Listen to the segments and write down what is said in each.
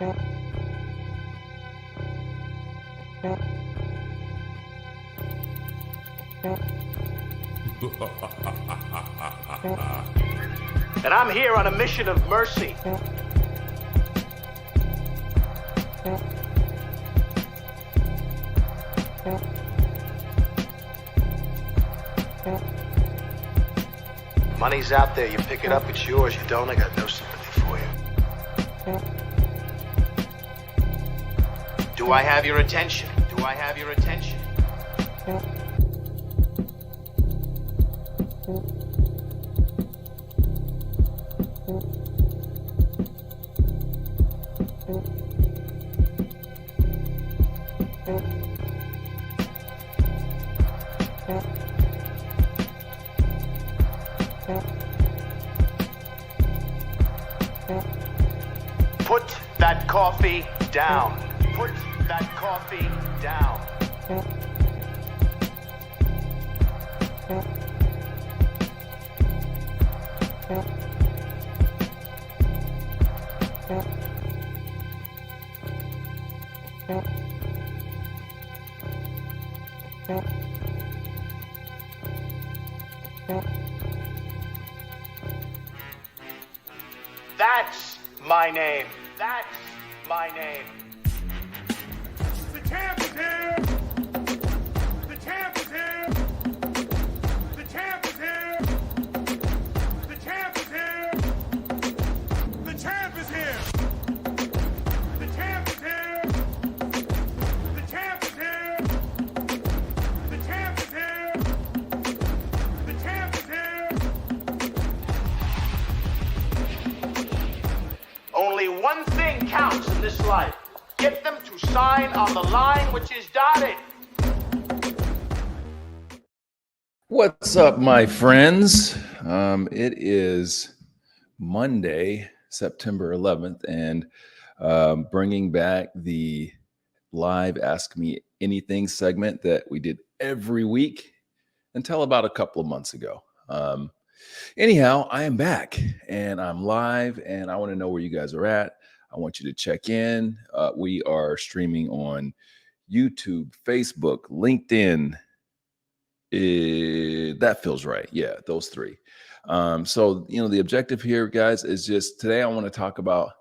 And I'm here on a mission of mercy. Money's out there, you pick it up, it's yours. You don't, I got no sympathy for you. Do I have your attention? Do I have your attention? Put that coffee down. Put that coffee down. That's my name. That's my name. The champ is here! The champ is here! The champ is here! The champ is here! The champ is here! The champ is here! The champ is here! The champ is here! The champ is here! Only one thing counts in this life. Get them to sign on the line which is dotted. What's up, my friends? It is Monday, September 11th, and bringing back the live Ask Me Anything segment that we did every week until about a couple of months ago. Anyhow, I am back and I'm live, and I want to know where you guys are at. I want you to check in. We are streaming on YouTube, Facebook, LinkedIn. That feels right. Yeah, those three. So, the objective here, guys, is just today I want to talk about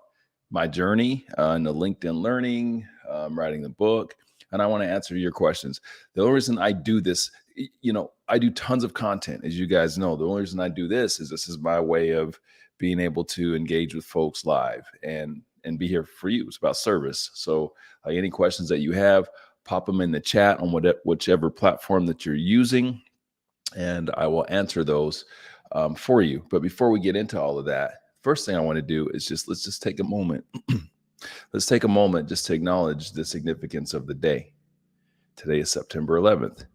my journey in the LinkedIn learning, writing the book, and I want to answer your questions. The only reason I do this, I do tons of content, as you guys know. The only reason I do this is my way of being able to engage with folks live and be here for you. It's about service. So any questions that you have, pop them in the chat on whichever platform that you're using, and I will answer those for you. But before we get into all of that, first thing I want to do is let's just take a moment. Let's take a moment just to acknowledge the significance of the day. Today is September 11th.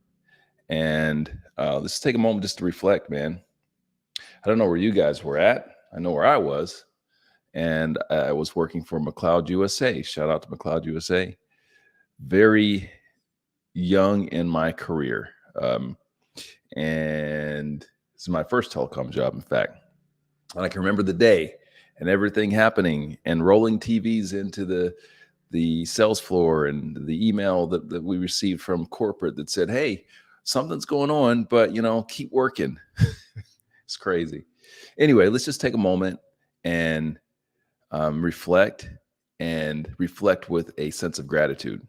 And let's take a moment just to reflect, man. I don't know where you guys were at. I know where I was. And I was working for McLeod USA. Shout out to McLeod USA. Very young in my career. And this is my first telecom job, in fact. And I can remember the day and everything happening and rolling TVs into the sales floor and the email that we received from corporate that said, hey, something's going on, but, keep working. It's crazy. Anyway, let's just take a moment and reflect with a sense of gratitude.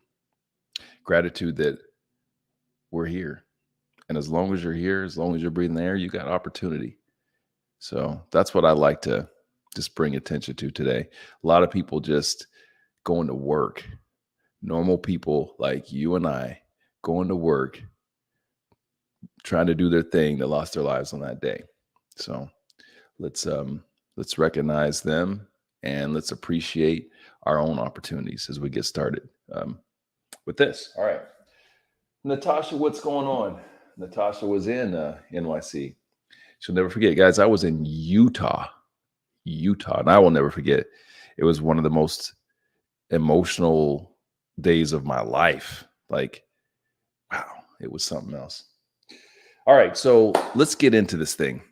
Gratitude that we're here. And as long as you're here, as long as you're breathing the air, you got opportunity. So that's what I like to just bring attention to today. A lot of people just going to work. Normal people like you and I going to work, trying to do their thing, that lost their lives on that day. So let's recognize them and let's appreciate our own opportunities as we get started with this. All right. Natasha, what's going on? Natasha was in NYC. She'll never forget, guys. I was in Utah, and I will never forget. It was one of the most emotional days of my life. Like, wow, it was something else. All right, so let's get into this thing.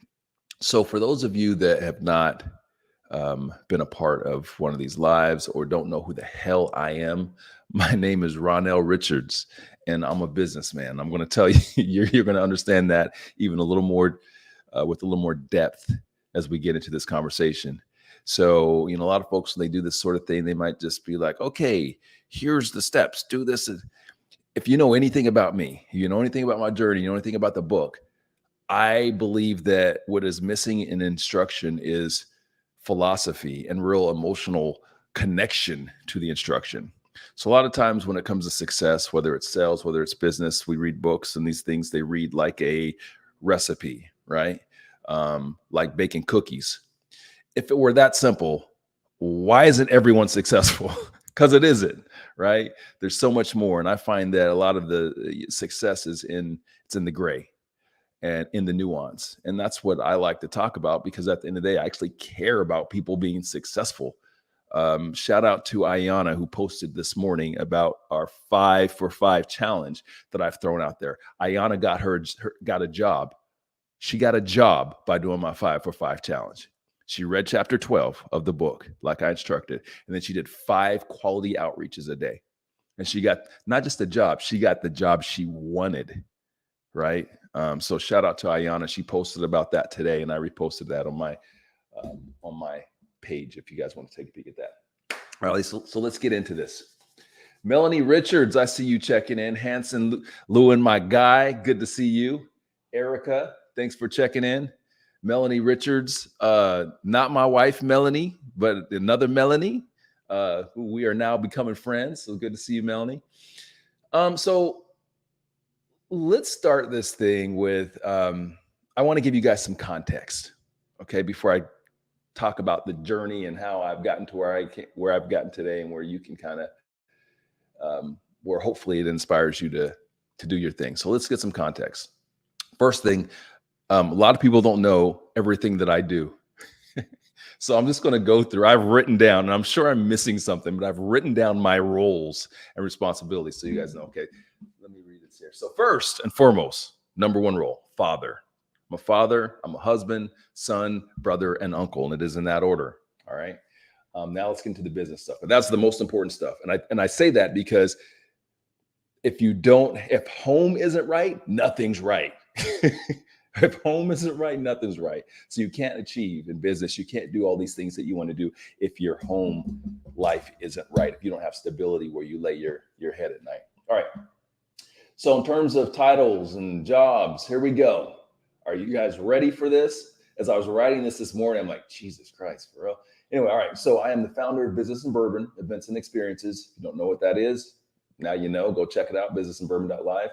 So for those of you that have not been a part of one of these lives or don't know who the hell I am, my name is Ronell Richards, and I'm a businessman. I'm going to tell you, you're going to understand that even a little more with a little more depth as we get into this conversation. So, a lot of folks, when they do this sort of thing, they might just be like, okay, here's the steps, do this. If you know anything about me, you know anything about my journey, you know anything about the book, I believe that what is missing in instruction is philosophy and real emotional connection to the instruction. So a lot of times when it comes to success, whether it's sales, whether it's business, we read books and these things, they read like a recipe, right? Like baking cookies. If it were that simple, why isn't everyone successful? Because it isn't, right? There's so much more. And I find that a lot of the success is it's in the gray and in the nuance. And that's what I like to talk about, because at the end of the day, I actually care about people being successful. Shout out to Ayana, who posted this morning about our 5 for 5 challenge that I've thrown out there. Ayana got a job. She got a job by doing my 5 for 5 challenge. She read chapter 12 of the book, like I instructed, and then she did 5 quality outreaches a day. And she got not just a job, she got the job she wanted, right? So shout out to Ayana. She posted about that today, and I reposted that on my page if you guys want to take a peek at that. All right, so let's get into this. Melanie Richards, I see you checking in. Hanson Lewin, my guy, good to see you. Erica, thanks for checking in. Melanie Richards, not my wife, Melanie, but another Melanie, who we are now becoming friends. So good to see you, Melanie. So let's start this thing with, I want to give you guys some context, okay, before I talk about the journey and how I've gotten to where I've gotten today, and where you can kind of, where hopefully it inspires you to do your thing. So let's get some context. First thing, a lot of people don't know everything that I do. So I'm just going to go through, I've written down, and I'm sure I'm missing something, but I've written down my roles and responsibilities so you guys know. Okay, let me read this here. So first and foremost, number one role, father. I'm a father, I'm a husband, son, brother, and uncle, and it is in that order. All right. Now let's get into the business stuff. And that's the most important stuff. And I say that because if home isn't right, nothing's right. If home isn't right, nothing's right. So you can't achieve in business. You can't do all these things that you want to do if your home life isn't right, if you don't have stability where you lay your head at night. All right. So in terms of titles and jobs, here we go. Are you guys ready for this? As I was writing this morning, I'm like, Jesus Christ, for real. Anyway, all right. So I am the founder of Business and Bourbon, Events and Experiences. If you don't know what that is, now you know. Go check it out, businessandbourbon.live.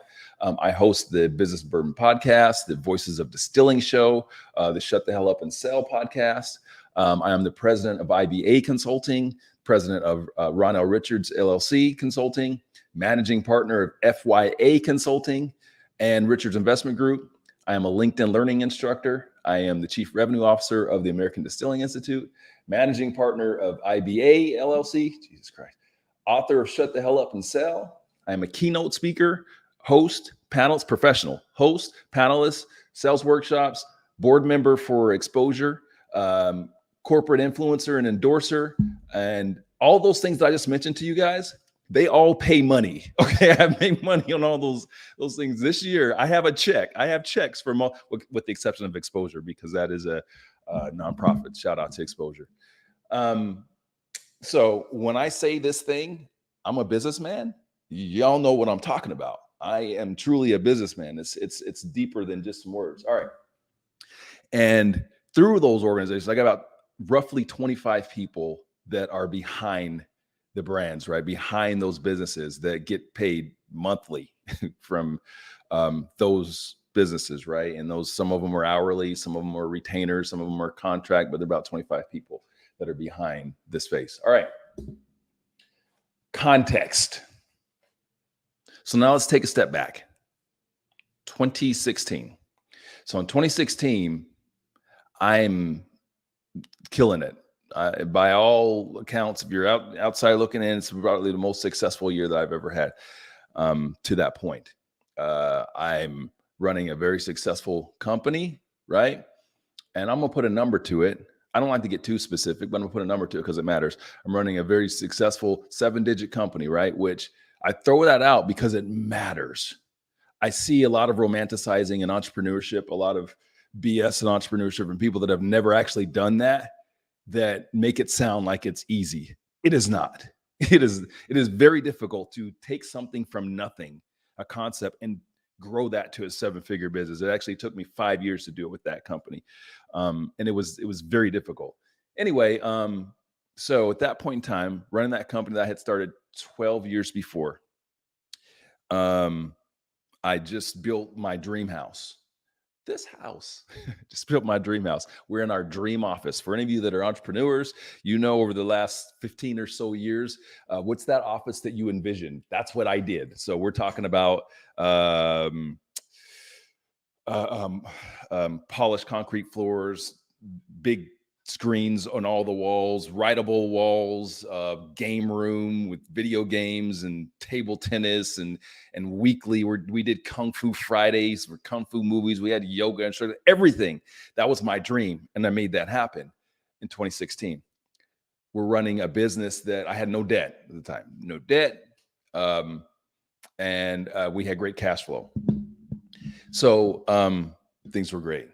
I host the Business and Bourbon podcast, the Voices of Distilling show, the Shut the Hell Up and Sell podcast. I am the president of IBA Consulting, president of Ronell Richards LLC Consulting, managing partner of FYA Consulting and Richards Investment Group. I am a LinkedIn learning instructor. I am the chief revenue officer of the American Distilling Institute, managing partner of IBA LLC. Jesus Christ. Author of Shut the Hell Up and Sell. I am a keynote speaker, host, professional host, panelist, sales workshops, board member for Exposure, corporate influencer and endorser, and all those things that I just mentioned to you guys, they all pay money. Okay, I make money on all those things. This year, I have a check. I have checks for with the exception of Exposure, because that is a nonprofit. Shout out to Exposure. So when I say this thing, I'm a businessman. Y'all know what I'm talking about. I am truly a businessman. It's deeper than just some words. All right. And through those organizations, I got about roughly 25 people that are behind the brands, right? Behind those businesses that get paid monthly from those businesses, right? And some of them are hourly, some of them are retainers, some of them are contract, but they're about 25 people that are behind this space. All right. Context. So now let's take a step back. 2016. So in 2016, I'm killing it. By all accounts, if you're outside looking in, it's probably the most successful year that I've ever had to that point. I'm running a very successful company, right? And I'm going to put a number to it. I don't like to get too specific, but I'm gonna put a number to it because it matters. I'm running a very successful 7-digit company, right? Which I throw that out because it matters. I see a lot of romanticizing in entrepreneurship, a lot of BS in entrepreneurship, and people that have never actually done that make it sound like it's easy. It is not. It is very difficult to take something from nothing, a concept, and grow that to a 7-figure business. It actually took me 5 years to do it with that company. And it was very difficult. Anyway, so at that point in time, running that company that I had started 12 years before, I just built my dream house. This house, just built my dream house. We're in our dream office. For any of you that are entrepreneurs, over the last 15 or so years, what's that office that you envisioned? That's what I did. So we're talking about polished concrete floors, big screens on all the walls, writable walls, game room with video games and table tennis, and weekly we did Kung Fu Fridays for Kung Fu movies. We had yoga and everything. That was my dream, and I made that happen in 2016. We're running a business that I had no debt at the time, no debt, and we had great cash flow. So things were great.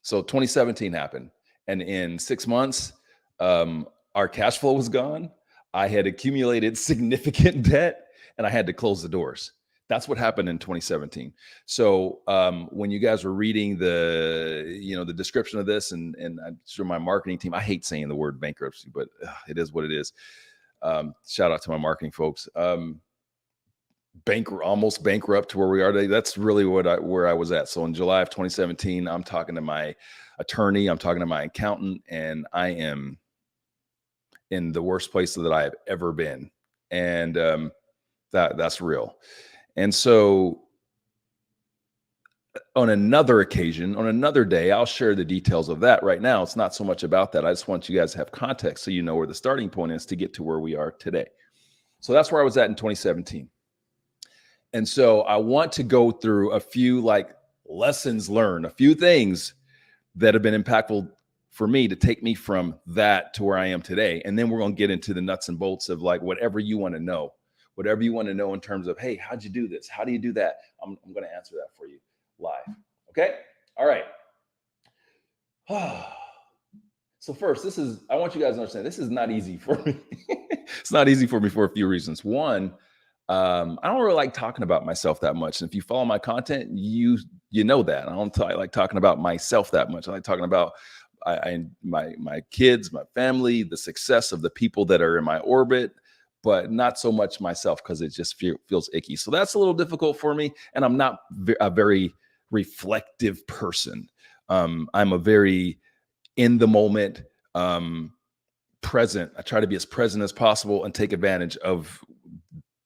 So 2017 happened. And in 6 months, our cash flow was gone. I had accumulated significant debt, and I had to close the doors. That's what happened in 2017. So when you guys were reading the description of this, and I'm sure my marketing team, I hate saying the word bankruptcy, but it is what it is. Shout out to my marketing folks. Almost bankrupt to where we are today. That's really where I was at. So in July of 2017, I'm talking to my attorney, I'm talking to my accountant, and I am in the worst place that I have ever been. And that's real. And so on another occasion, on another day, I'll share the details of that. Right now, it's not so much about that. I just want you guys to have context so you know where the starting point is to get to where we are today. So that's where I was at in 2017. And so I want to go through a few lessons learned, a few things that have been impactful for me to take me from that to where I am today. And then we're going to get into the nuts and bolts of whatever you want to know in terms of, hey, how'd you do this? How do you do that? I'm going to answer that for you live. Okay. All right. So first, I want you guys to understand, this is not easy for me. It's not easy for me for a few reasons. One, I don't really like talking about myself that much. And if you follow my content, you know that. I don't like talking about myself that much. I like talking about my kids, my family, the success of the people that are in my orbit, but not so much myself because it just feels icky. So that's a little difficult for me. And I'm not a very reflective person. I'm a very in the moment, present. I try to be as present as possible and take advantage of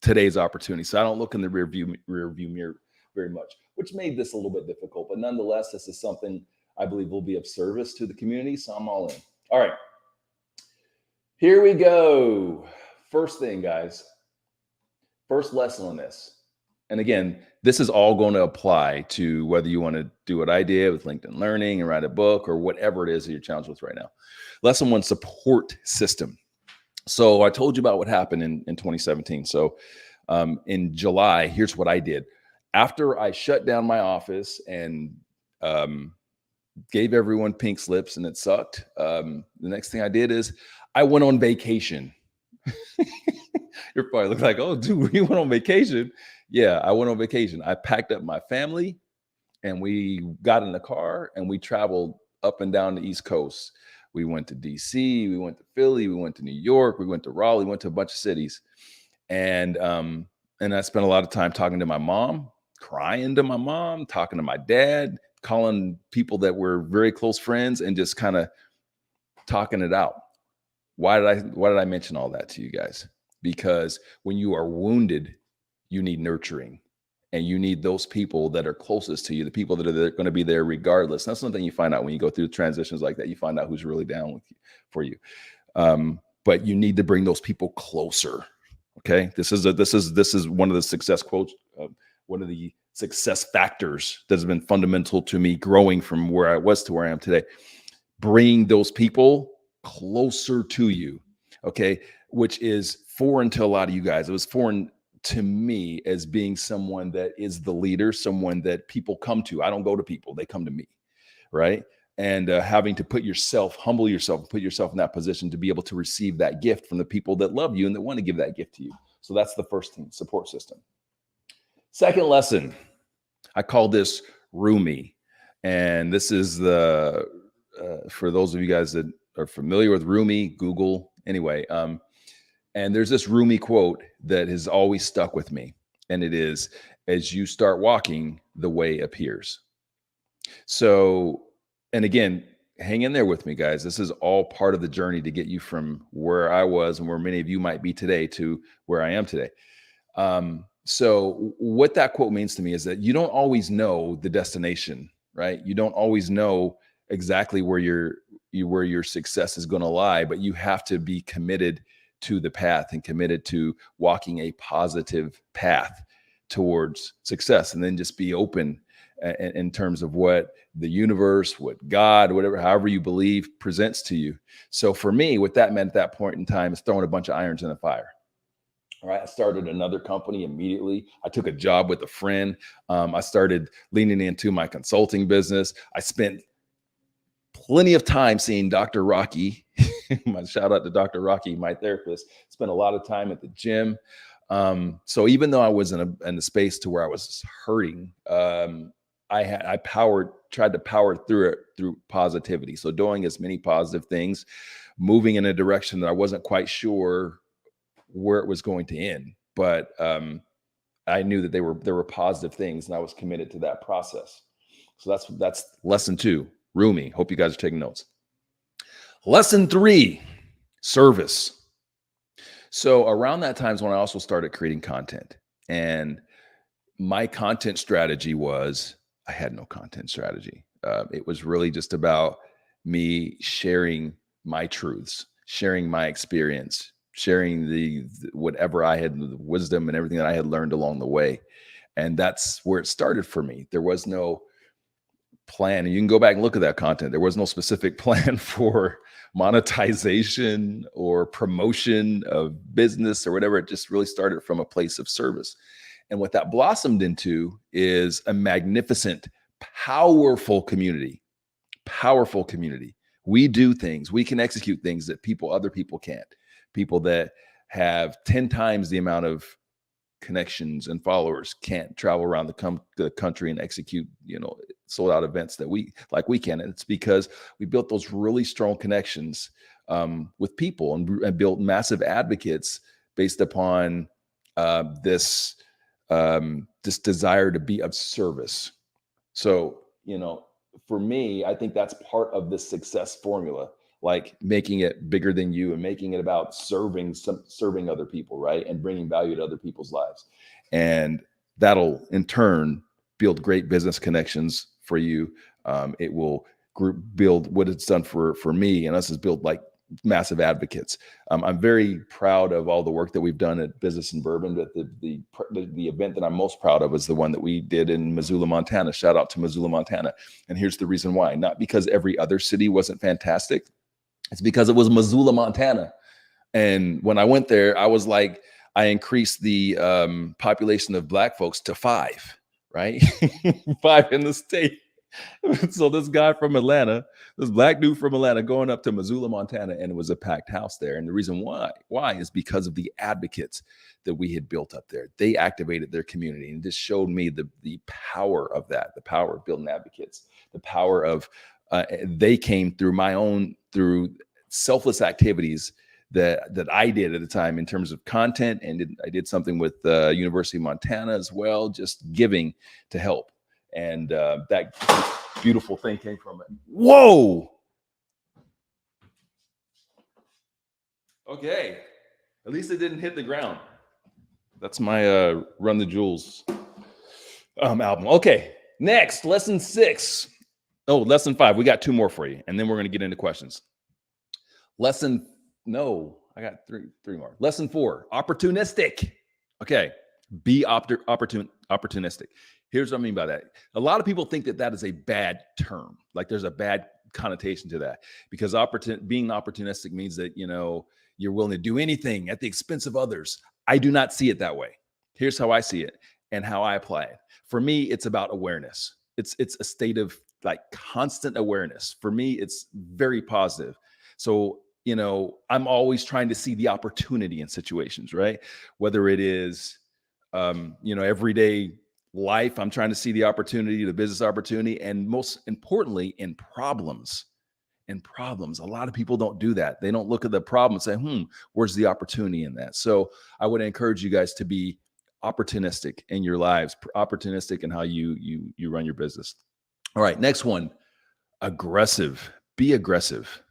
today's opportunity. So I don't look in the rear view mirror very much, which made this a little bit difficult. But nonetheless, this is something I believe will be of service to the community. So I'm all in. All right. Here we go. First thing, guys. First lesson on this. And again, this is all going to apply to whether you want to do what I did with LinkedIn Learning and write a book or whatever it is that you're challenged with right now. Lesson 1, support system. So I told you about what happened in 2017. So in July, here's what I did. After I shut down my office and gave everyone pink slips and it sucked, the next thing I did is I went on vacation. You're probably looking like, oh, dude, you went on vacation. Yeah, I went on vacation. I packed up my family and we got in the car and we traveled up and down the East Coast. We went to DC, we went to Philly, we went to New York, we went to Raleigh, we went to a bunch of cities. And I spent a lot of time talking to my mom, crying to my mom, talking to my dad, calling people that were very close friends and just kind of talking it out. Why did I mention all that to you guys? Because when you are wounded, you need nurturing. And you need those people that are closest to you, the people that are going to be there regardless. And that's something you find out when you go through transitions like that. You find out who's really down with you, for you. But you need to bring those people closer. Okay, this is one of the success quotes, one of the success factors that has been fundamental to me growing from where I was to where I am today. Bring those people closer to you. Okay. Which is foreign to a lot of you guys. It was foreign to me as being someone that is the leader, someone that people come to. I don't go to people, they come to me. Right. And having to humble yourself, put yourself in that position to be able to receive that gift from the people that love you and that want to give that gift to you. So that's the first thing, support system. Second lesson, I call this Rumi. And this is for those of you guys that are familiar with Rumi, Google, anyway. And there's this Rumi quote that has always stuck with me. And it is, as you start walking, the way appears. So, and again, hang in there with me, guys. This is all part of the journey to get you from where I was and where many of you might be today to where I am today. So what that quote means to me is that you don't always know the destination, right? You don't always know exactly where your success is going to lie, but you have to be committed to the path and committed to walking a positive path towards success, and then just be open in terms of what the universe, what God, whatever, however you believe, presents to you. So for me, what that meant at that point in time is throwing a bunch of irons in the fire. All right. I started another company immediately. I took a job with a friend. I started leaning into my consulting business. I spent plenty of time seeing Dr. Rocky. My shout out to Dr. Rocky, my therapist. Spent a lot of time at the gym. So even though I was in a space to where I was hurting, I tried to power through it through positivity. So doing as many positive things, moving in a direction that I wasn't quite sure where it was going to end, but I knew that there were positive things, and I was committed to that process. So that's lesson 2, Rumi. Hope you guys are taking notes. Lesson 3, service. So around that time is when I also started creating content, and my content strategy was, I had no content strategy. It was really just about me sharing my truths, sharing my experience, sharing the whatever I had, the wisdom and everything that I had learned along the way. And that's where it started for me. There was no plan. And you can go back and look at that content. There was no specific plan for monetization or promotion of business or whatever. It just really started from a place of service. And what that blossomed into is a magnificent, powerful community. Powerful community. We do things. We can execute things that other people can't. People that have 10 times the amount of connections and followers can't travel around the country and execute, sold out events that we can. And it's because we built those really strong connections with people and built massive advocates based upon this desire to be of service. So, for me, I think that's part of the success formula, like making it bigger than you and making it about serving other people, right? And bringing value to other people's lives. And that'll in turn build great business connections for you. It will build what it's done for me and us is build like massive advocates. I'm very proud of all the work that we've done at Business and Bourbon, but the event that I'm most proud of is the one that we did in Missoula, Montana. Shout out to Missoula, Montana. And here's the reason why. Not because every other city wasn't fantastic. It's because it was Missoula, Montana. And when I went there, I was like, I increased the population of Black folks to 5, right? 5 in the state. So this guy from Atlanta, this Black dude from Atlanta going up to Missoula, Montana, and it was a packed house there. And the reason why is because of the advocates that we had built up there. They activated their community and just showed me the power of that, the power of building advocates, the power of they came through selfless activities that I did at the time in terms of content. And I did something with University of Montana as well, just giving to help. And that beautiful thing came from it. Whoa. Okay. At least it didn't hit the ground. That's my Run the Jewels album. Okay. Next, lesson 6. Oh, lesson 5. We got 2 more for you. And then we're going to get into questions. I got three more. Lesson 4, opportunistic. Okay. Be opportunistic. Here's what I mean by that. A lot of people think that that is a bad term. Like there's a bad connotation to that because being opportunistic means that, you're willing to do anything at the expense of others. I do not see it that way. Here's how I see it and how I apply it. For me, it's about awareness. It's a state of like constant awareness. For me, it's very positive. So, I'm always trying to see the opportunity in situations, right? Whether it is, everyday life, I'm trying to see the opportunity, the business opportunity, and most importantly, in problems. In problems, a lot of people don't do that. They don't look at the problem and say, where's the opportunity in that? So I would encourage you guys to be opportunistic in your lives, opportunistic in how you run your business. All right, next one, aggressive. Be aggressive.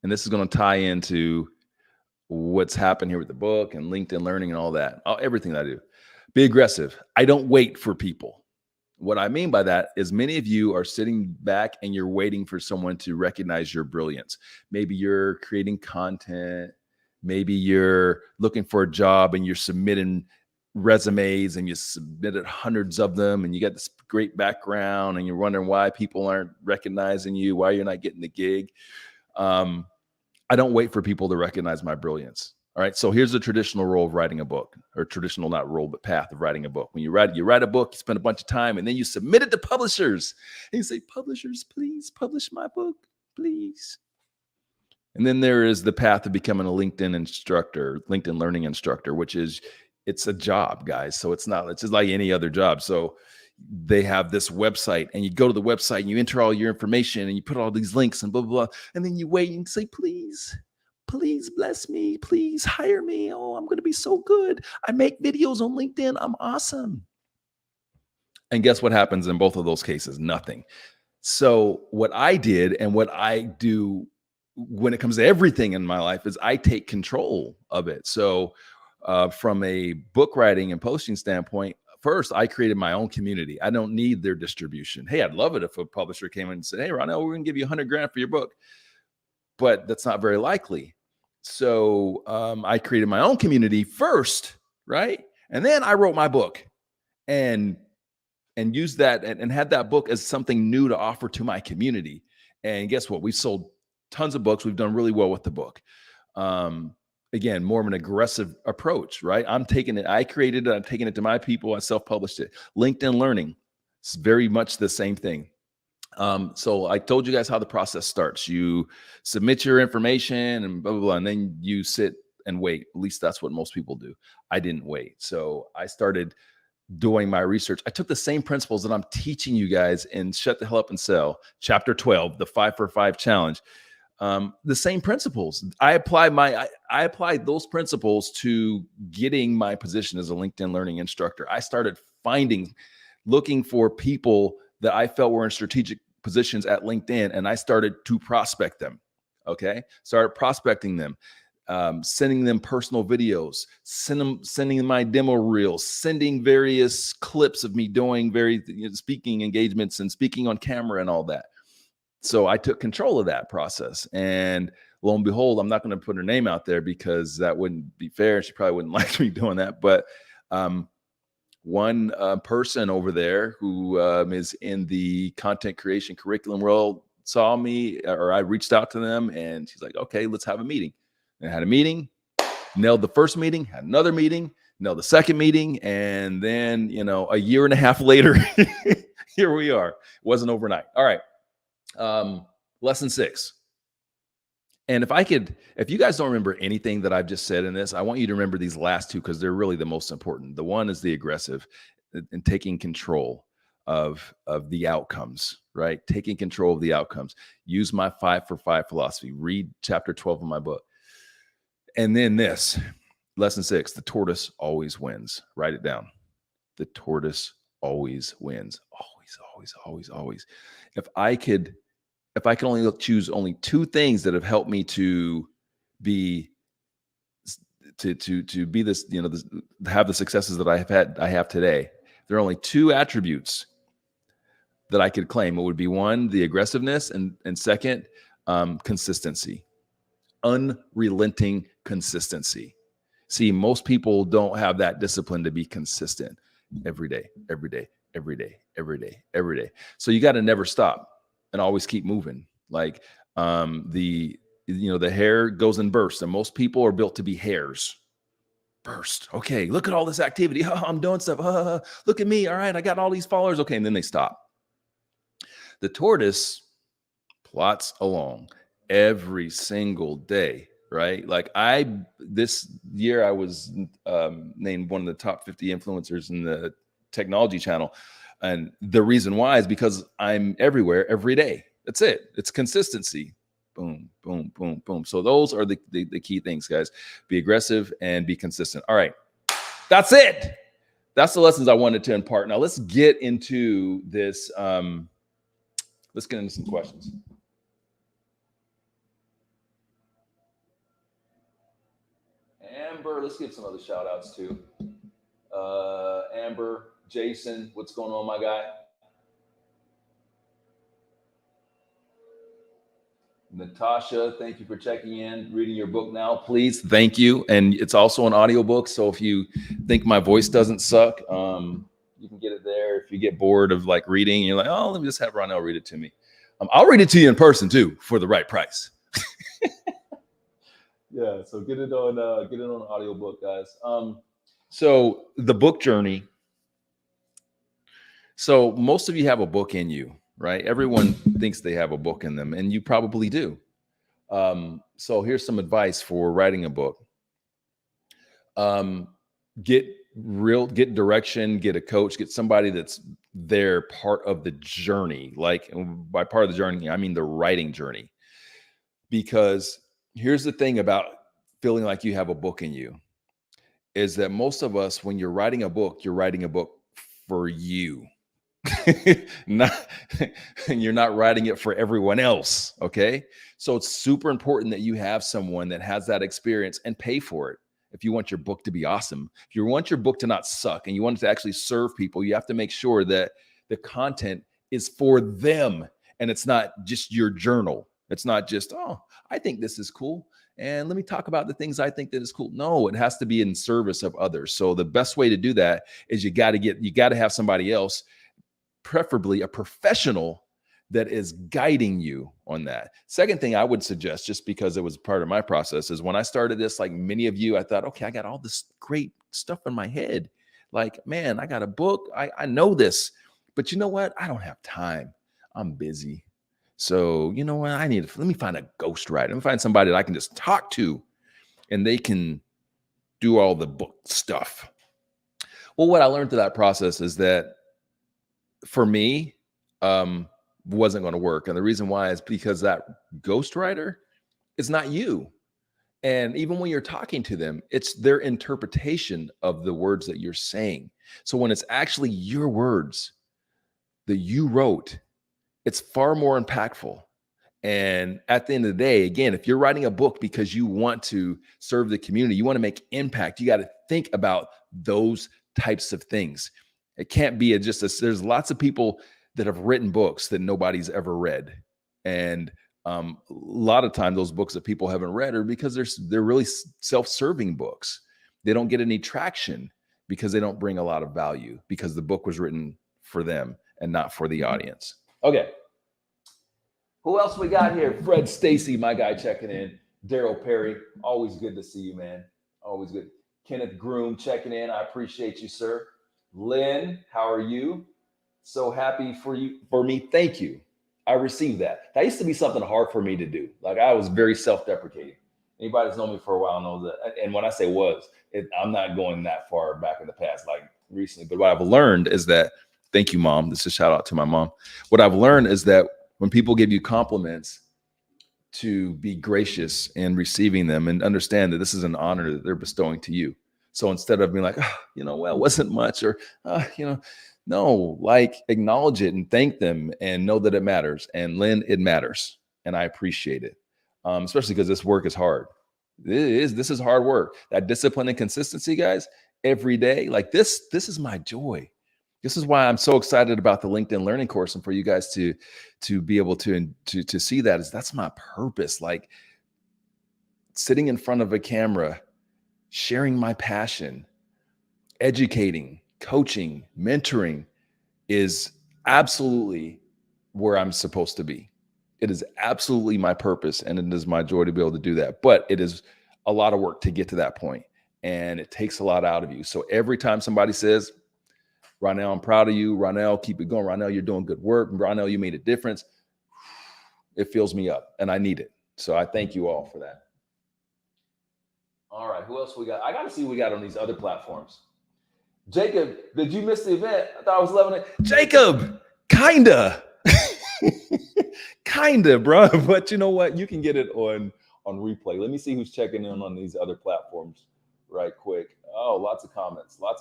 And this is going to tie into what's happened here with the book and LinkedIn Learning and all that, everything that I do. Be aggressive. I don't wait for people. What I mean by that is many of you are sitting back and you're waiting for someone to recognize your brilliance. Maybe you're creating content. Maybe you're looking for a job and you're submitting resumes and you submitted hundreds of them and you got this great background and you're wondering why people aren't recognizing you, why you're not getting the gig. I don't wait for people to recognize my brilliance. All right. So here's the traditional role of writing a book, or traditional, not role, but path of writing a book. When you write a book, you spend a bunch of time and then you submit it to publishers and you say, publishers, please publish my book, please. And then there is the path of becoming a LinkedIn Learning Instructor, which is, it's a job, guys. So it's just like any other job. So they have this website and you go to the website and you enter all your information and you put all these links and blah, blah, blah. And then you wait and say, please bless me. Please hire me. Oh, I'm going to be so good. I make videos on LinkedIn. I'm awesome. And guess what happens in both of those cases? Nothing. So what I did and what I do when it comes to everything in my life is I take control of it. So from a book writing and posting standpoint, first, I created my own community. I don't need their distribution. Hey, I'd love it if a publisher came in and said, hey, Ronell, we're going to give you $100,000 for your book. But that's not very likely. So I created my own community first, right? And then I wrote my book and used that and had that book as something new to offer to my community. And guess what? We've sold tons of books. We've done really well with the book. Again, more of an aggressive approach, right? I created it. I'm taking it to my people. I self-published it. LinkedIn Learning, it's very much the same thing. So I told you guys how the process starts. You submit your information and blah, blah, blah, and then you sit and wait. At least that's what most people do. I didn't wait. So I started doing my research. I took the same principles that I'm teaching you guys in Shut the Hell Up and Sell, chapter 12, the 5 for 5 challenge. The same principles. I applied those principles to getting my position as a LinkedIn Learning Instructor. I started looking for people that I felt were in strategic positions at LinkedIn, and I started to prospect them. Okay. Started prospecting them, sending them personal videos, sending them my demo reels, sending various clips of me doing speaking engagements and speaking on camera and all that. So I took control of that process, and lo and behold, I'm not going to put her name out there because that wouldn't be fair. She probably wouldn't like me doing that. But one person over there who is in the content creation curriculum world saw me, or I reached out to them, and she's like, okay, let's have a meeting. And I had a meeting, nailed the first meeting, had another meeting, nailed the second meeting. And then, a year and a half later, here we are. It wasn't overnight. All right. Lesson 6. And if you guys don't remember anything that I've just said in this, I want you to remember these last two because they're really the most important. The one is the aggressive and taking control of the outcomes, right? Taking control of the outcomes. Use my 5 for 5 philosophy. Read chapter 12 of my book. And then this, lesson 6, the tortoise always wins. Write it down. The tortoise always wins. Always, always, always, always. If I could only choose only 2 things that have helped me to be this, have the successes that I have today, there are only 2 attributes that I could claim. It would be 1, the aggressiveness, and second, consistency, unrelenting consistency. See, most people don't have that discipline to be consistent. every day, every day, every day, every day, every day. So you got to never stop and always keep moving. Like the hair goes in bursts, and most people are built to be hares. Burst. Okay, look at all this activity. I'm doing stuff. Look at me. All right, I got all these followers. Okay, and then they stop. The tortoise plots along every single day, right? Like this year I was named one of the top 50 influencers in the technology channel. And the reason why is because I'm everywhere every day. That's it. It's consistency. Boom, boom, boom, boom. So those are the key things, guys. Be aggressive and be consistent. All right. That's it. That's the lessons I wanted to impart. Now let's get into this. Let's get into some questions. Amber, let's give some other shout outs too. Amber, Jason, what's going on, my guy? Natasha, thank you for checking in, reading your book now, please. Thank you. And it's also an audiobook. So if you think my voice doesn't suck, you can get it there. If you get bored of like reading, you're like, oh, let me just have Ronell read it to me. I'll read it to you in person too for the right price. Yeah, so get it on audiobook, guys. So the book journey. So most of you have a book in you, right? Everyone thinks they have a book in them, and you probably do. So here's some advice for writing a book. Get direction, get a coach, get somebody that's there part of the journey. Like by part of the journey, I mean the writing journey. Because here's the thing about feeling like you have a book in you is that most of us, when you're writing a book for you. You're not writing it for everyone else. Okay. So it's super important that you have someone that has that experience and pay for it. If you want your book to be awesome, if you want your book to not suck and you want it to actually serve people, you have to make sure that the content is for them and it's not just your journal. It's not just, oh, I think this is cool, and let me talk about the things I think that is cool. No, it has to be in service of others. So the best way to do that is you got to have somebody else, preferably a professional, that is guiding you on that. Second thing I would suggest, just because it was part of my process, is when I started this, like many of you, I thought, okay, I got all this great stuff in my head. Like, man, I got a book. I know this, but you know what? I don't have time. I'm busy. So you know what? Let me find a ghostwriter. Let me find somebody that I can just talk to and they can do all the book stuff. Well, what I learned through that process is that for me, wasn't going to work. And the reason why is because that ghostwriter is not you. And even when you're talking to them, it's their interpretation of the words that you're saying. So when it's actually your words that you wrote, it's far more impactful. And at the end of the day, again, if you're writing a book because you want to serve the community, you want to make impact, you got to think about those types of things. It can't be there's lots of people that have written books that nobody's ever read. And a lot of time those books that people haven't read are because they're really self-serving books. They don't get any traction because they don't bring a lot of value, because the book was written for them and not for the audience. Okay. Who else we got here? Fred Stacy, my guy, checking in. Daryl Perry, always good to see you, man. Always good. Kenneth Groom checking in. I appreciate you, sir. Lynn, how are you? So happy for me. Thank you. I received that. That used to be something hard for me to do. Like, I was very self-deprecating. Anybody that's known me for a while knows that. And when I say I'm not going that far back in the past, like recently. But what I've learned is that, thank you, Mom. This is a shout out to my mom. What I've learned is that when people give you compliments, to be gracious in receiving them and understand that this is an honor that they're bestowing to you. So instead of being like, well, it wasn't much, or, no, like, acknowledge it and thank them and know that it matters. And Lynn, it matters. And I appreciate it. Especially because this work is hard. This is hard work. That discipline and consistency, guys, every day, like this is my joy. This is why I'm so excited about the LinkedIn learning course, and for you guys to be able to see that's my purpose. Like, sitting in front of a camera, sharing my passion, educating, coaching, mentoring is absolutely where I'm supposed to be. It is absolutely my purpose, and it is my joy to be able to do that. But it is a lot of work to get to that point, and it takes a lot out of you. So every time somebody says, Ronell, I'm proud of you. Ronell, keep it going. Ronell, you're doing good work. Ronell, you made a difference. It fills me up, and I need it. So I thank you all for that. All right, who else we got? I got to see what we got on these other platforms. Jacob, did you miss the event? I thought I was loving it. Jacob, kinda. Kinda, bro. But you know what? You can get it on replay. Let me see who's checking in on these other platforms right quick. Oh, lots of comments. We're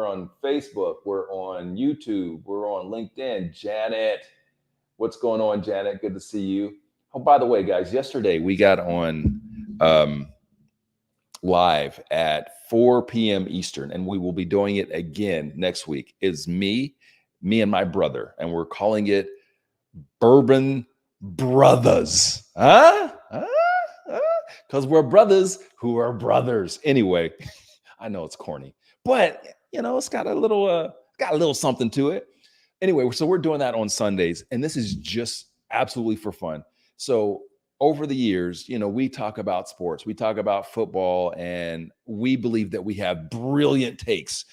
on Facebook, we're on YouTube, we're on LinkedIn. Janet, what's going on, Janet? Good to see you. Oh, by the way, guys, yesterday we got on live at 4 p.m. Eastern, and we will be doing it again next week. It's me and my brother, and we're calling it Bourbon Brothers. Because we're brothers who are brothers. Anyway, I know it's corny, but it's got a little something to it. Anyway, so we're doing that on Sundays, and this is just absolutely for fun. So over the years, we talk about sports, we talk about football, and we believe that we have brilliant takes.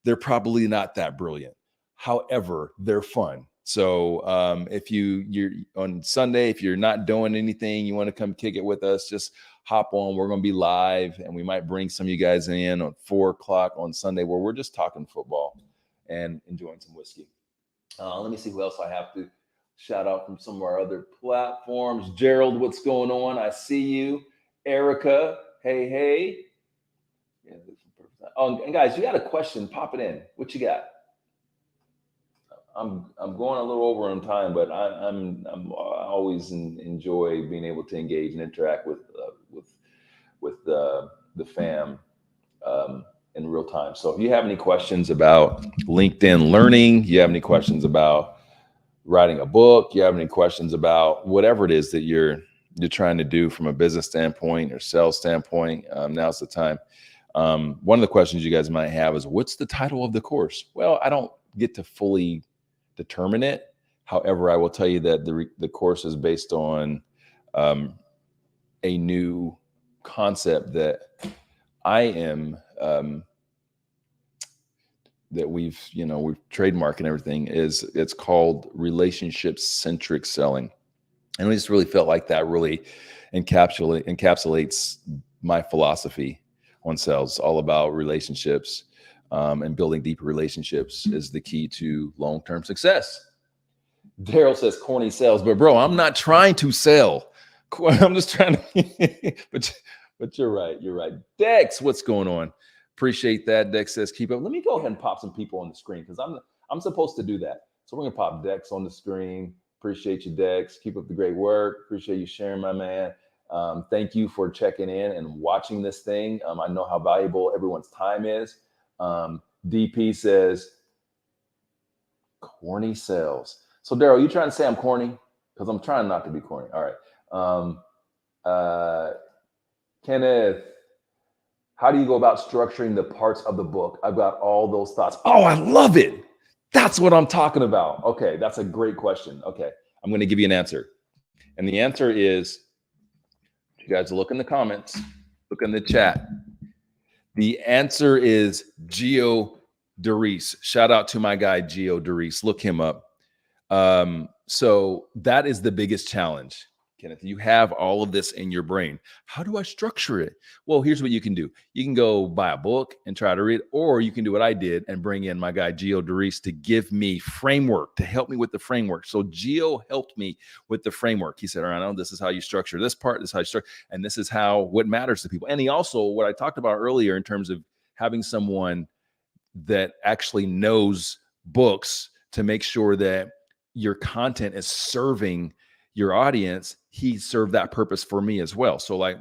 They're probably not that brilliant. However, they're fun. So if you're on Sunday, if you're not doing anything, you want to come kick it with us, just hop on. We're going to be live, and we might bring some of you guys in on 4:00 on Sunday, where we're just talking football and enjoying some whiskey. Let me see who else I have to shout out from some of our other platforms. Gerald, what's going on? I see you. Erica, hey. Oh, and guys, you got a question? Pop it in. What you got? I'm going a little over on time, but I always enjoy being able to engage and interact with the fam in real time. So if you have any questions about LinkedIn learning, you have any questions about writing a book, you have any questions about whatever it is that you're trying to do from a business standpoint or sales standpoint, now's the time. One of the questions you guys might have is, what's the title of the course? Well, I don't get to fully determine it. However, I will tell you that the course is based on a new concept that I am that we've trademarked and everything. It's called relationship-centric selling, and we just really felt like that really encapsulates my philosophy on sales. All about relationships. And building deeper relationships is the key to long-term success. Daryl says corny sales, but bro, I'm not trying to sell. I'm just trying to, but you're right. Dex, what's going on? Appreciate that. Dex says, keep up. Let me go ahead and pop some people on the screen, because I'm supposed to do that. So we're going to pop Dex on the screen. Appreciate you, Dex. Keep up the great work. Appreciate you sharing, my man. Thank you for checking in and watching this thing. I know how valuable everyone's time is. DP says corny sales. So Daryl, you trying to say I'm corny? Because I'm trying not to be corny. All right. Kenneth, how do you go about structuring the parts of the book? I've got all those thoughts. Oh, I love it. That's what I'm talking about. Okay, that's a great question. Okay, I'm going to give you an answer. And the answer is, you guys look in the comments, look in the chat. The answer is Gio DeReese. Shout out to my guy, Gio DeReese. Look him up. So that is the biggest challenge, Kenneth. You have all of this in your brain. How do I structure it? Well, here's what you can do. You can go buy a book and try to read, or you can do what I did and bring in my guy, Gio DeReese, to give me framework, to help me with the framework. So Gio helped me with the framework. He said, all right, I know this is how you structure this part, this is how you structure, and this is what matters to people. And he also, what I talked about earlier in terms of having someone that actually knows books to make sure that your content is serving your audience, he served that purpose for me as well. So like,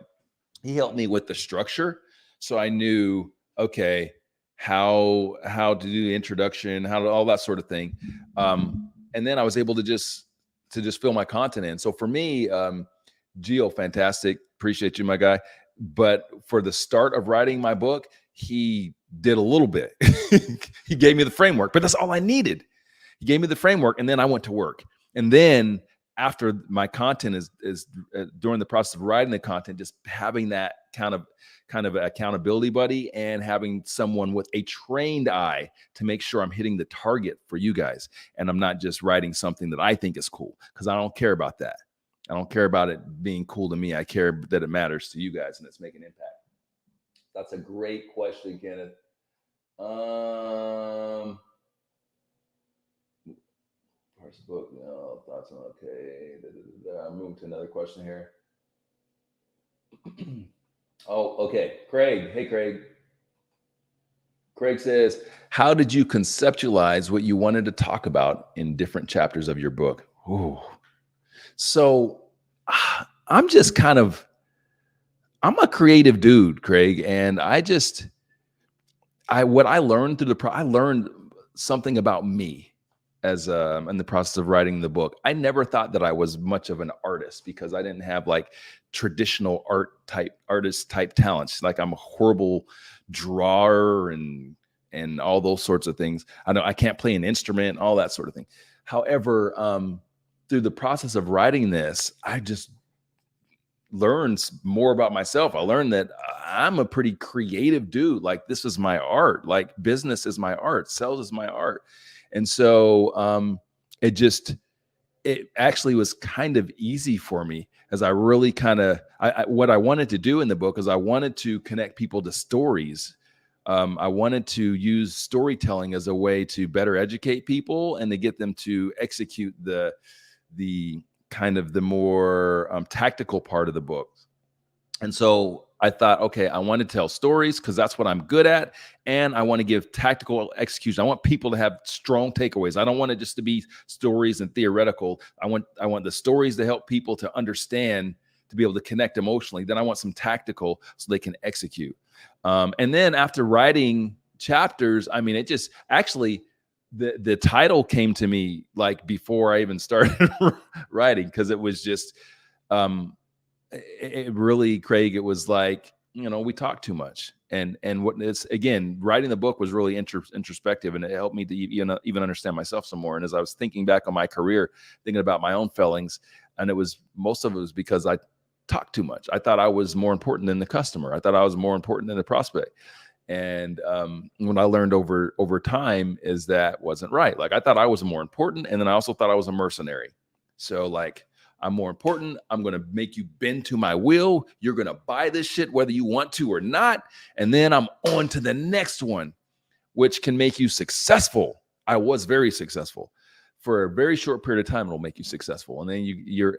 he helped me with the structure. So I knew, okay, how to do the introduction, how to all that sort of thing. And then I was able to just fill my content in. So for me, Gio, fantastic. Appreciate you, my guy. But for the start of writing my book, he did a little bit. He gave me the framework, but that's all I needed. He gave me the framework, and then I went to work. And then after my content is during the process of writing the content, just having that kind of accountability buddy and having someone with a trained eye to make sure I'm hitting the target for you guys. And I'm not just writing something that I think is cool, because I don't care about that. I don't care about it being cool to me. I care that it matters to you guys and it's making an impact. That's a great question, Kenneth. Parts of the book, no thoughts on okay. I'm moving to another question here. Oh, okay. Craig. Hey, Craig. Craig says, how did you conceptualize what you wanted to talk about in different chapters of your book? Ooh. So I'm just I'm a creative dude, Craig. And what I learned I learned something about me as in the process of writing the book. I never thought that I was much of an artist because I didn't have like traditional artist type talents. Like I'm a horrible drawer and all those sorts of things. I know I can't play an instrument, all that sort of thing. However, through the process of writing this, I just learned more about myself. I learned that I'm a pretty creative dude. Like this is my art. Like business is my art. Sales is my art. And so it actually was kind of easy for me as I really what I wanted to do in the book is I wanted to connect people to stories. I wanted to use storytelling as a way to better educate people and to get them to execute the kind of the more tactical part of the book. And so I thought, okay, I want to tell stories because that's what I'm good at. And I want to give tactical execution. I want people to have strong takeaways. I don't want it just to be stories and theoretical. I want the stories to help people to understand, to be able to connect emotionally. Then I want some tactical so they can execute. And then after writing chapters, I mean, it just actually, the title came to me like before I even started writing, because it was just, it really, Craig, it was like, we talk too much. And what it's, again, writing the book was really introspective, and it helped me to even understand myself some more. And as I was thinking back on my career, thinking about my own failings, and most of it was because I talked too much. I thought I was more important than the customer. I thought I was more important than the prospect. And what I learned over time is that wasn't right. Like I thought I was more important, and then I also thought I was a mercenary. So like, I'm more important. I'm going to make you bend to my will. You're going to buy this shit whether you want to or not. And then I'm on to the next one, which can make you successful. I was very successful. For a very short period of time, it'll make you successful. And then you're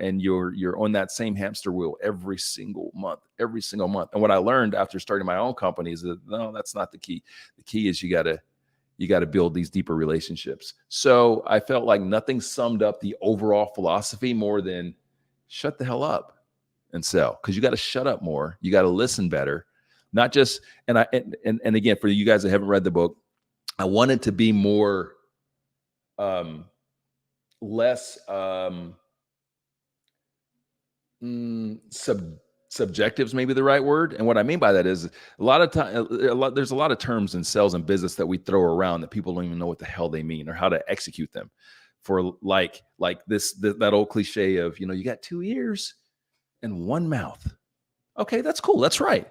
on that same hamster wheel every single month. And what I learned after starting my own company is that, no, that's not the key. The key is you got to build these deeper relationships. So I felt like nothing summed up the overall philosophy more than shut the hell up and sell. Because you got to shut up more. You got to listen better. Not just, and again, for you guys that haven't read the book, I wanted to be more, less subjectives, maybe the right word. And what I mean by that is there's a lot of terms in sales and business that we throw around that people don't even know what the hell they mean or how to execute them. For like that old cliche of, you got 2 ears and 1 mouth. Okay, that's cool. That's right.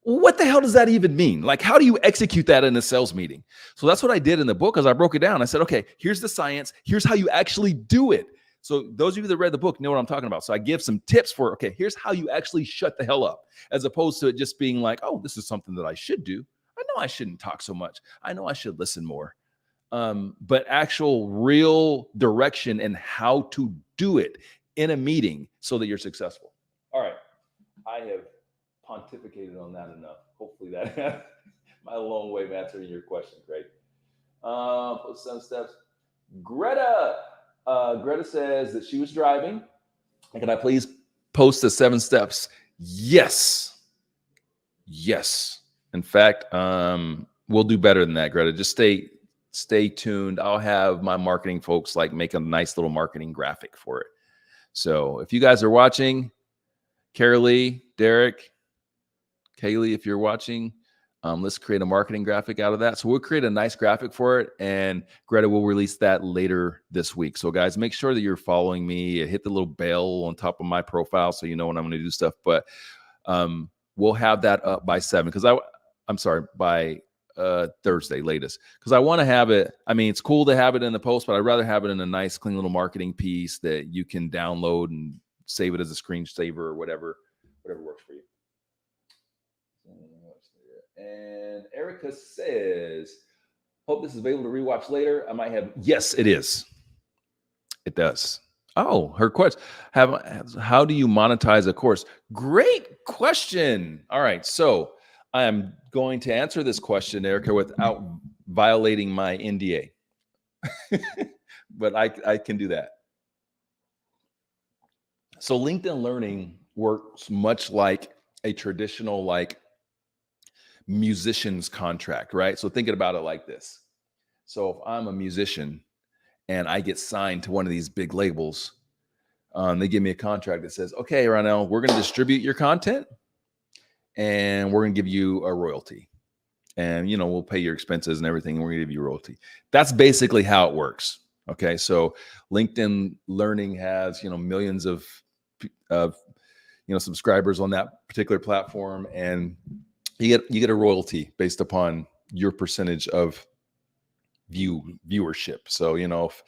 What the hell does that even mean? Like, how do you execute that in a sales meeting? So that's what I did in the book, as I broke it down. I said, okay, here's the science. Here's how you actually do it. So those of you that read the book know what I'm talking about. So I give some tips for, okay, here's how you actually shut the hell up, as opposed to it just being like, oh, this is something that I should do. I know I shouldn't talk so much. I know I should listen more. But actual real direction and how to do it in a meeting so that you're successful. All right. I have pontificated on that enough. Hopefully that my long way of answering your question, Craig. Put some steps. Greta says that she was driving. Can I please post the 7 steps? Yes. In fact, we'll do better than that, Greta. Just stay tuned. I'll have my marketing folks make a nice little marketing graphic for it. So if you guys are watching, Carolee, Derek, Kaylee, if you're watching, let's create a marketing graphic out of that. So we'll create a nice graphic for it, and Greta will release that later this week. So guys, make sure that you're following me. Hit the little bell on top of my profile so you know when I'm going to do stuff. But we'll have that up by 7 because I'm sorry, by Thursday latest, because I want to have it. I mean, it's cool to have it in the post, but I'd rather have it in a nice, clean little marketing piece that you can download and save it as a screensaver or whatever works for you. And Erica says, hope this is available to rewatch later. I might have. Yes, it is. It does. Oh, her question. How do you monetize a course? Great question. All right. So I am going to answer this question, Erica, without violating my NDA. But I can do that. So LinkedIn Learning works much like a traditional musician's contract, right? So thinking about it like this. So if I'm a musician and I get signed to one of these big labels, they give me a contract that says, okay, Ronell, we're going to distribute your content and we're going to give you a royalty. And, we'll pay your expenses and everything, and we're going to give you a royalty. That's basically how it works. Okay. So LinkedIn Learning has, millions of subscribers on that particular platform, and you get a royalty based upon your percentage of viewership. So, if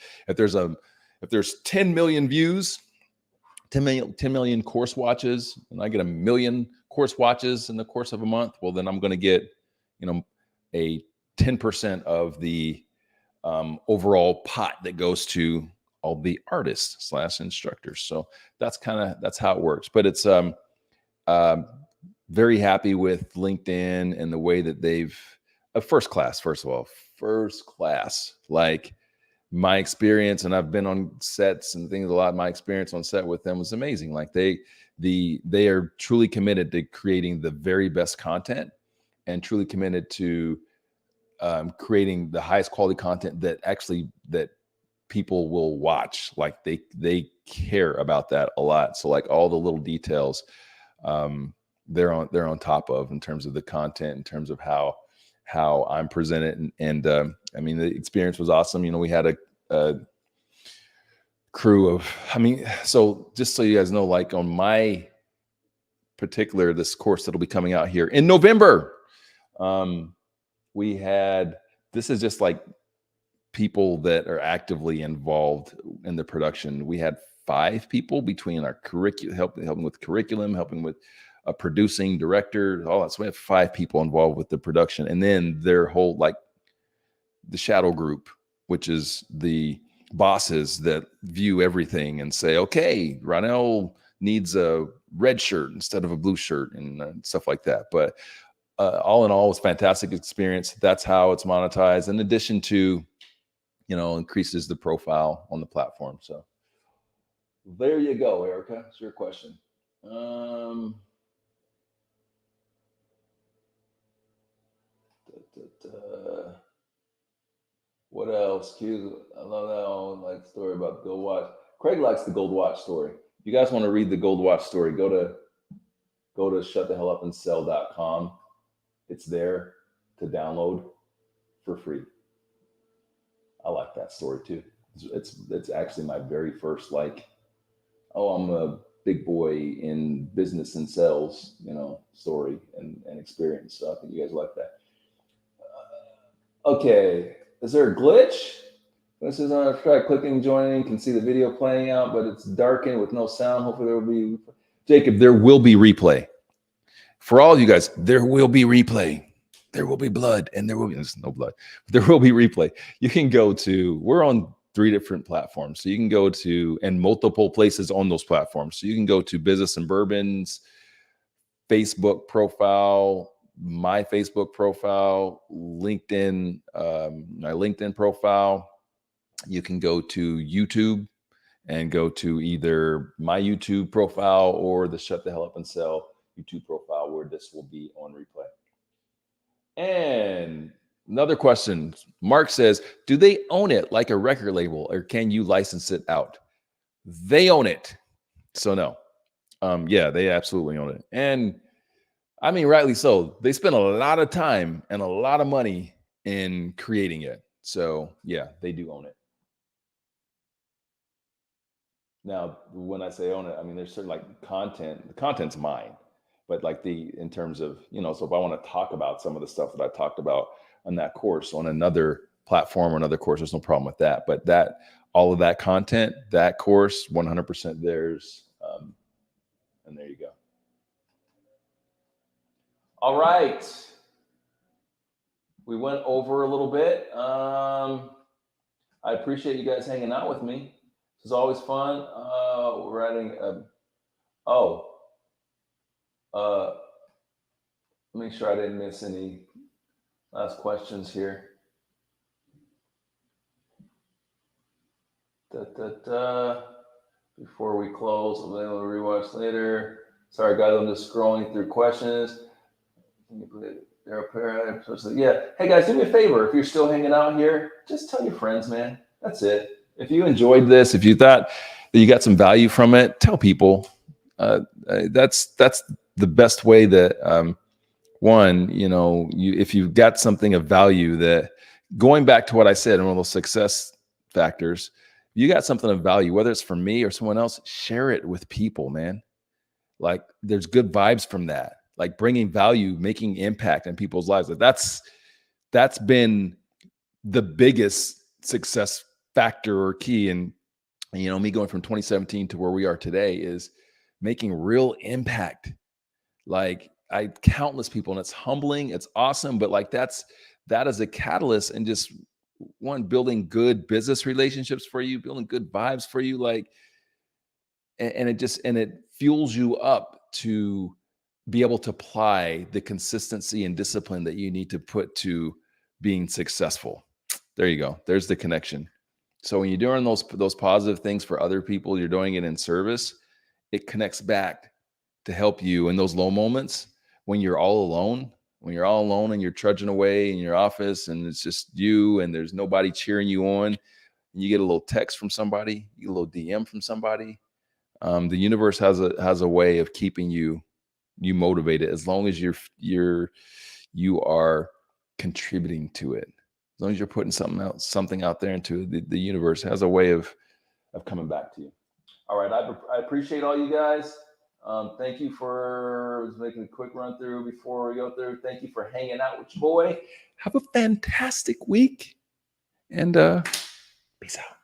there's 10 million views, 10 million course watches, and I get 1 million course watches in the course of a month, well, then I'm going to get, a 10% of the overall pot that goes to all the artists / instructors. So that's how it works. But it's very happy with LinkedIn and the way that they've first class. Like my experience, and I've been on sets and things a lot. My experience on set with them was amazing. Like they are truly committed to creating the very best content, and truly committed to creating the highest quality content that people will watch. Like they care about that a lot. So like all the little details, they're on top of, in terms of the content, in terms of how I'm presented. And I mean, the experience was awesome. We had a crew of, so just so you guys know, like on my particular, this course that'll be coming out here in November, this is just like people that are actively involved in the production. We had 5 people between our curriculum, helping with curriculum, helping with producing, director, all that. So we have 5 people involved with the production, and then their whole the shadow group, which is the bosses that view everything and say, okay, Ronell needs a red shirt instead of a blue shirt, and stuff like that. But all in all, it was a fantastic experience. That's how it's monetized, in addition to, increases the profile on the platform. So there you go, Erica. It's your question. What else? I love that one, story about the gold watch. Craig likes the gold watch story. If you guys want to read the gold watch story, go to shutthehellupandsell.com. It's there to download for free. I like that story too. It's actually my very first I'm a big boy in business and sales, story and experience. So I think you guys like that. Okay, is there a glitch? This is on a track. Clicking, joining, can see the video playing out, but it's darkened with no sound. Hopefully there will be. Jacob, there will be replay. For all of you guys, there will be replay. There will be blood, and there's no blood. There will be replay. You can go to, we're on 3 different platforms. So you can go to, and multiple places on those platforms. So you can go to Business and Bourbon's Facebook profile, my Facebook profile, LinkedIn, my LinkedIn profile. You can go to YouTube and go to either my YouTube profile or the Shut the Hell Up and Sell YouTube profile, where this will be on replay. And another question, Mark says, do they own it like a record label, or can you license it out? They own it. So no. Yeah, they absolutely own it. And I mean, rightly so. They spend a lot of time and a lot of money in creating it. So yeah, they do own it. Now, when I say own it, I mean there's certain like content. The content's mine, but like the in terms of so if I want to talk about some of the stuff that I talked about on that course on another platform or another course, there's no problem with that. But that all of that content, that course, 100% theirs. And there you go. All right, we went over a little bit. I appreciate you guys hanging out with me. This is always fun. We're writing. Oh. Make sure I didn't miss any last questions here. Before we close, I'll be able to rewatch later. Sorry, guys, I'm just scrolling through questions. Yeah. Hey, guys, do me a favor. If you're still hanging out here, just tell your friends, man. That's it. If you enjoyed this, if you thought that you got some value from it, tell people. That's the best way that one, if you've got something of value, that going back to what I said, one of those success factors, you got something of value, whether it's for me or someone else, share it with people, man. Like there's good vibes from that, like bringing value, making impact in people's lives. That's been the biggest success factor or key. And, me going from 2017 to where we are today is making real impact. Like countless people, and it's humbling, it's awesome, but like that is a catalyst, and just one, building good business relationships for you, building good vibes for you, like, and it fuels you up to be able to apply the consistency and discipline that you need to put to being successful. There you go. There's the connection. So when you're doing those positive things for other people, you're doing it in service, it connects back to help you in those low moments when you're all alone, and you're trudging away in your office and it's just you and there's nobody cheering you on, and you get a little text from somebody, you get a little DM from somebody. The universe has a way of keeping you motivated as long as you are contributing to it. As long as you're putting something out there into the universe has a way of coming back to you. All right, I appreciate all you guys. Thank you for making a quick run through before we go through. Thank you for hanging out with your boy. Have a fantastic week, and peace out.